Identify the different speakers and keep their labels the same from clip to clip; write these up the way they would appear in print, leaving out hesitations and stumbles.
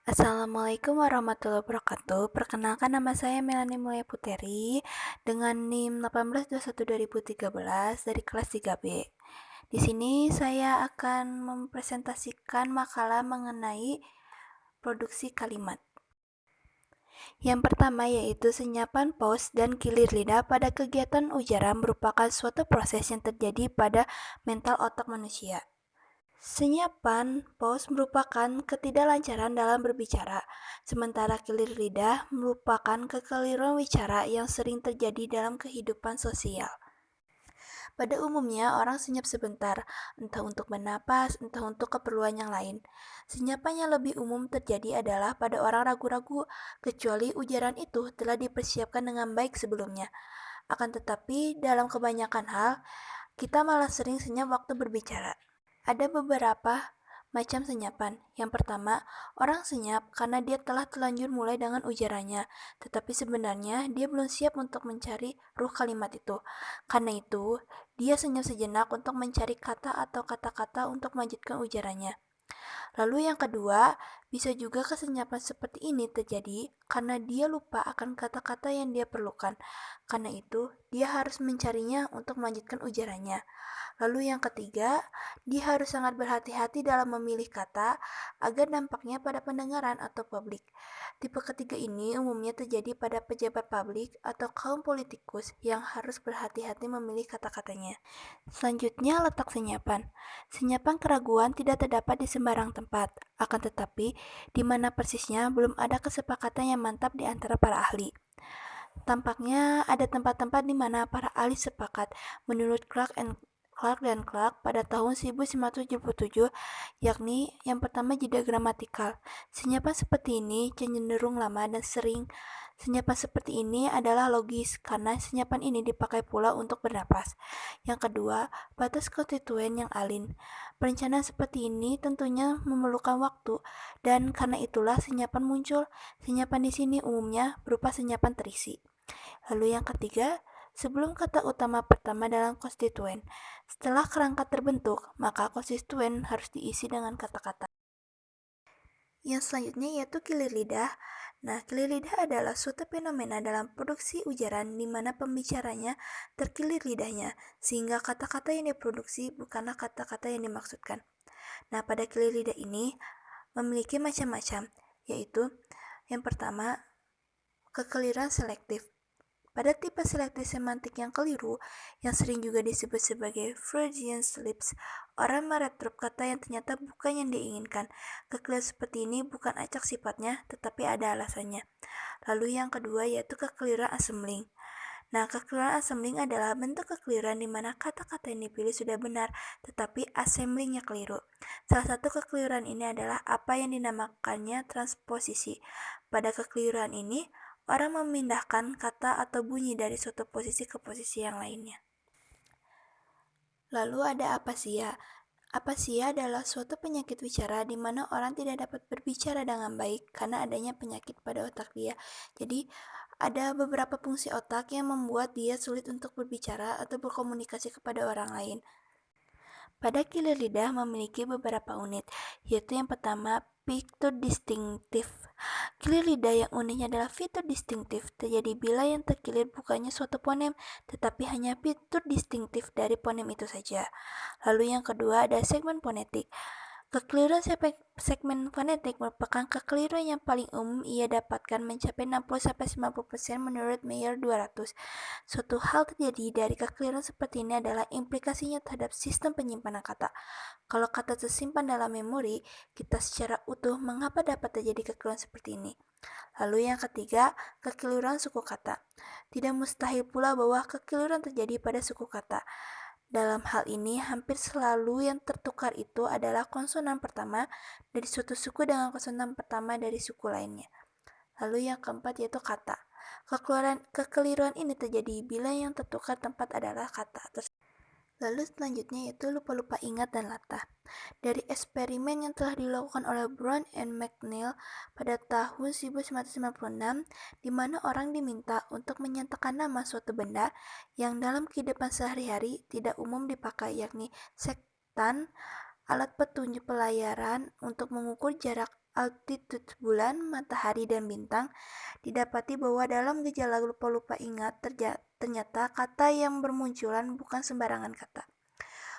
Speaker 1: Assalamualaikum warahmatullahi wabarakatuh. Perkenalkan nama saya Melanie Mulia Puteri dengan NIM 1821-2013 dari kelas 3B. Di sini saya akan mempresentasikan makalah mengenai produksi kalimat. Yang pertama yaitu senyapan paus dan kilir lidah pada kegiatan ujaran merupakan suatu proses yang terjadi pada mental otak manusia. Senyapan paus merupakan ketidaklancaran dalam berbicara, sementara kilir lidah merupakan kekeliruan wicara yang sering terjadi dalam kehidupan sosial. Pada umumnya, orang senyap sebentar, entah untuk bernapas, entah untuk keperluan yang lain. Senyapan yang lebih umum terjadi adalah pada orang ragu-ragu, kecuali ujaran itu telah dipersiapkan dengan baik sebelumnya. Akan tetapi, dalam kebanyakan hal, kita malah sering senyap waktu berbicara. Ada beberapa macam senyapan. Yang pertama, orang senyap karena dia telah terlanjur mulai dengan ujarannya, tetapi sebenarnya dia belum siap untuk mencari ruh kalimat itu. Karena itu, dia senyap sejenak untuk mencari kata atau kata-kata untuk melanjutkan ujarannya. Lalu yang kedua, bisa juga kesenyapan seperti ini terjadi karena dia lupa akan kata-kata yang dia perlukan. Karena itu, dia harus mencarinya untuk melanjutkan ujarannya. Lalu yang ketiga, dia harus sangat berhati-hati dalam memilih kata agar dampaknya pada pendengaran atau publik. Tipe ketiga ini umumnya terjadi pada pejabat publik atau kaum politikus yang harus berhati-hati memilih kata-katanya. Selanjutnya, letak senyapan. Senyapan keraguan tidak terdapat di sembarang tempat, akan tetapi di mana persisnya belum ada kesepakatan yang mantap di antara para ahli. Tampaknya ada tempat-tempat di mana para ahli sepakat. Menurut Clark dan Clark pada tahun 1977, yakni yang pertama jeda gramatikal. Senyapan seperti ini cenderung lama dan sering. Senyapan seperti ini adalah logis karena senyapan ini dipakai pula untuk bernapas. Yang kedua, batas konstituen yang alin. Perencanaan seperti ini tentunya memerlukan waktu dan karena itulah senyapan muncul. Senyapan di sini umumnya berupa senyapan terisi. Lalu yang ketiga, sebelum kata utama pertama dalam konstituen. Setelah kerangka terbentuk, maka konstituen harus diisi dengan kata-kata. Yang selanjutnya yaitu kilir lidah. Nah, kilir lidah adalah suatu fenomena dalam produksi ujaran di mana pembicaranya terkilir lidahnya, sehingga kata-kata yang diproduksi bukanlah kata-kata yang dimaksudkan. Nah, pada kilir lidah ini memiliki macam-macam, yaitu yang pertama, kekeliruan selektif. Pada tipe selektif semantik yang keliru, yang sering juga disebut sebagai Freudian slips, orang meretrop kata yang ternyata bukan yang diinginkan. Kekeliruan seperti ini bukan acak sifatnya, tetapi ada alasannya. Lalu yang kedua yaitu kekeliruan assembling. Nah, kekeliruan assembling adalah bentuk kekeliruan di mana kata-kata yang dipilih sudah benar, tetapi assemblingnya keliru. Salah satu kekeliruan ini adalah apa yang dinamakannya transposisi. Pada kekeliruan ini, orang memindahkan kata atau bunyi dari suatu posisi ke posisi yang lainnya. Lalu ada apasia. Apasia adalah suatu penyakit bicara di mana orang tidak dapat berbicara dengan baik karena adanya penyakit pada otak dia. Jadi, ada beberapa fungsi otak yang membuat dia sulit untuk berbicara atau berkomunikasi kepada orang lain. Pada kilir lidah memiliki beberapa unit, yaitu yang pertama, fitur distintif. Kilir lidah yang uniknya adalah fitur distintif, terjadi bila yang terkilir bukannya suatu fonem, tetapi hanya fitur distintif dari fonem itu saja. Lalu yang kedua ada segmen fonetik. Kekeliruan segmen fonetik merupakan kekeliruan yang paling umum ia dapatkan mencapai 60-90% menurut Mayer 200. Suatu hal terjadi dari kekeliruan seperti ini adalah implikasinya terhadap sistem penyimpanan kata. Kalau kata tersimpan dalam memori, kita secara utuh mengapa dapat terjadi kekeliruan seperti ini? Lalu yang ketiga, kekeliruan suku kata. Tidak mustahil pula bahwa kekeliruan terjadi pada suku kata. Dalam hal ini, hampir selalu yang tertukar itu adalah konsonan pertama dari suatu suku dengan konsonan pertama dari suku lainnya. Lalu yang keempat yaitu kata. Kekeliruan ini terjadi bila yang tertukar tempat adalah kata. Lalu selanjutnya yaitu lupa-lupa ingat dan latah. Dari eksperimen yang telah dilakukan oleh Brown and McNeil pada tahun 1996, di mana orang diminta untuk menyatakan nama suatu benda yang dalam kehidupan sehari-hari tidak umum dipakai, yakni sektan, alat petunjuk pelayaran untuk mengukur jarak altitude bulan, matahari, dan bintang, didapati bahwa dalam gejala lupa-lupa ingat ternyata kata yang bermunculan bukan sembarangan kata.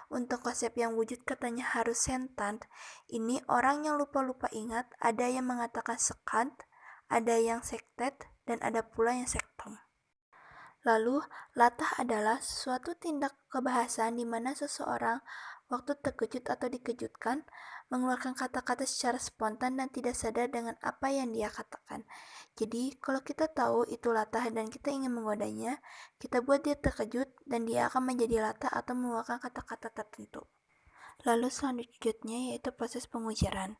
Speaker 1: Untuk konsep yang wujud katanya harus sentant, ini orang yang lupa-lupa ingat, ada yang mengatakan sekant, ada yang sektet, dan ada pula yang sektom. Lalu, latah adalah suatu tindak kebahasaan di mana seseorang waktu terkejut atau dikejutkan, mengeluarkan kata-kata secara spontan dan tidak sadar dengan apa yang dia katakan. Jadi, kalau kita tahu itu latah dan kita ingin menggodanya, kita buat dia terkejut dan dia akan menjadi latah atau mengeluarkan kata-kata tertentu. Lalu selanjutnya yaitu proses pengujaran.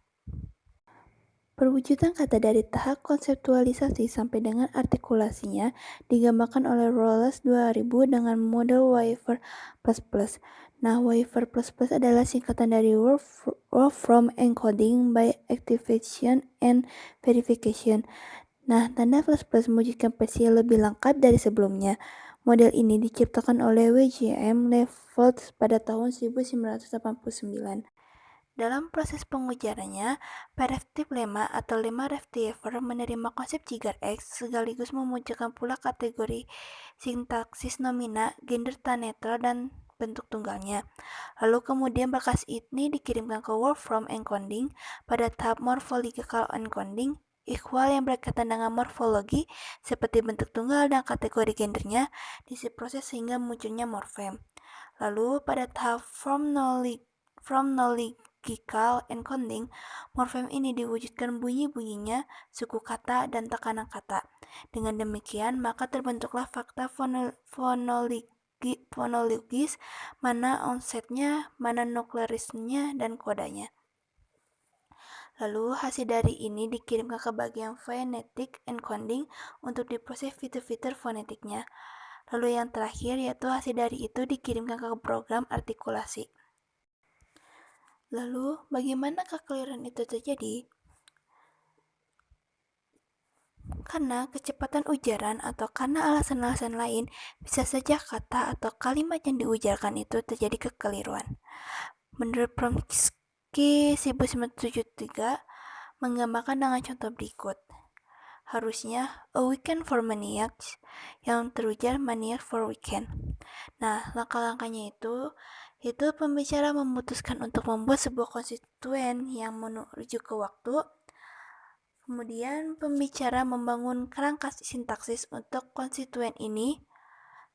Speaker 1: Perwujudan kata dari tahap konseptualisasi sampai dengan artikulasinya digambarkan oleh Wallace 2000 dengan model Waiver++. Nah, Waiver++ adalah singkatan dari Word from Encoding by Activation and Verification. Nah, tanda plus mewujudkan versi lebih lengkap dari sebelumnya. Model ini diciptakan oleh W.J.M. Leffolz pada tahun 1989. Dalam proses pengujarannya, Perceptive Lemma atau Lemma Retriever menerima konsep Jigar X sekaligus memunculkan pula kategori sintaksis nomina, gender tak netral, dan bentuk tunggalnya. Lalu kemudian berkas ini dikirimkan ke Word from Encoding pada tahap Morphological Encoding, ikhwal yang berkaitan dengan morfologi seperti bentuk tunggal dan kategori gendernya diproses sehingga munculnya morfem. Lalu pada tahap Phronological Encoding, morfem ini diwujudkan bunyi-bunyinya, suku kata, dan tekanan kata. Dengan demikian, maka terbentuklah fakta fonologis, mana onsetnya, mana nuklerisnya, dan kodanya. Lalu hasil dari ini dikirimkan ke bagian phonetic encoding untuk diproses fitur-fitur fonetiknya. Lalu yang terakhir yaitu hasil dari itu dikirimkan ke program artikulasi. Lalu bagaimana kekeliruan itu terjadi? Karena kecepatan ujaran atau karena alasan-alasan lain, bisa saja kata atau kalimat yang diujarkan itu terjadi kekeliruan. Menurut Chomsky 1973 menggambarkan dengan contoh berikut. Harusnya a weekend for maniacs yang terujar maniac for weekend. Nah, langkah-langkahnya itu pembicara memutuskan untuk membuat sebuah konstituen yang merujuk ke waktu. Kemudian pembicara membangun kerangka sintaksis untuk konstituen ini.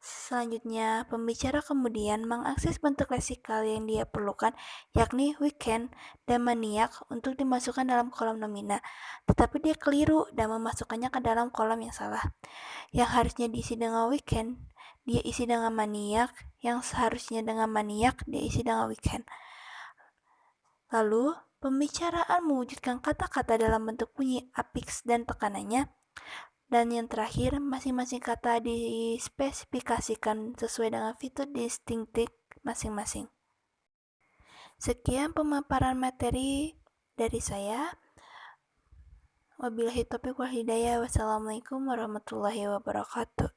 Speaker 1: Selanjutnya, pembicara kemudian mengakses bentuk leksikal yang dia perlukan, yakni weekend dan maniak untuk dimasukkan dalam kolom nomina. Tetapi dia keliru dan memasukkannya ke dalam kolom yang salah. Yang harusnya diisi dengan weekend, dia isi dengan maniak. Yang seharusnya dengan maniak, dia isi dengan weekend. Lalu, pembicaraan mewujudkan kata-kata dalam bentuk bunyi afiks dan tekanannya. Dan yang terakhir, masing-masing kata dispesifikasikan sesuai dengan fitur distinktif masing-masing. Sekian pemaparan materi dari saya. Wabillahi taufiq wal hidayah. Wassalamualaikum warahmatullahi wabarakatuh.